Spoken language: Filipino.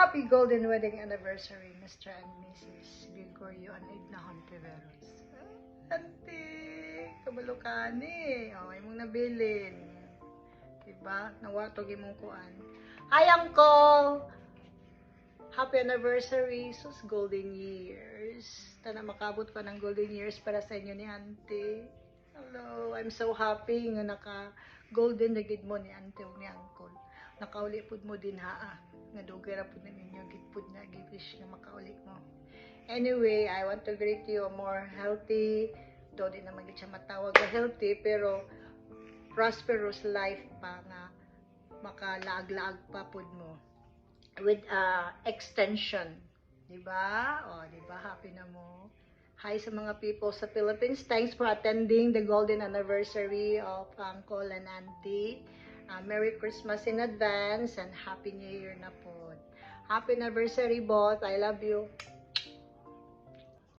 Happy golden wedding anniversary, Mr. and Mrs. Gregorio and Edna Hontiveros. Auntie, kabalo ka ni. O, ay mong nabilin. Diba? Nawatog imong kuan. Hi, Uncle! Happy anniversary, sus golden years. Tana makabot pa ng golden years para sa inyo ni Auntie. Hello, I'm so happy nga naka golden na gid mo ni Auntie o ni Uncle. Nakauli pud mo din haa. Nga dugay ra pud ninyo gid pud nga gi-wish nga makauli mo. Anyway, I want to greet you a more healthy, do di naman gid siya matawag na healthy, pero prosperous life pa nga makalaag-laag pa pud mo with extension, di ba? O, di ba? Happy na mo. Hi sa mga people sa Philippines. Thanks for attending the golden anniversary of Uncle and Auntie. Merry Christmas in advance and Happy New Year na po. Happy anniversary, both. I love you.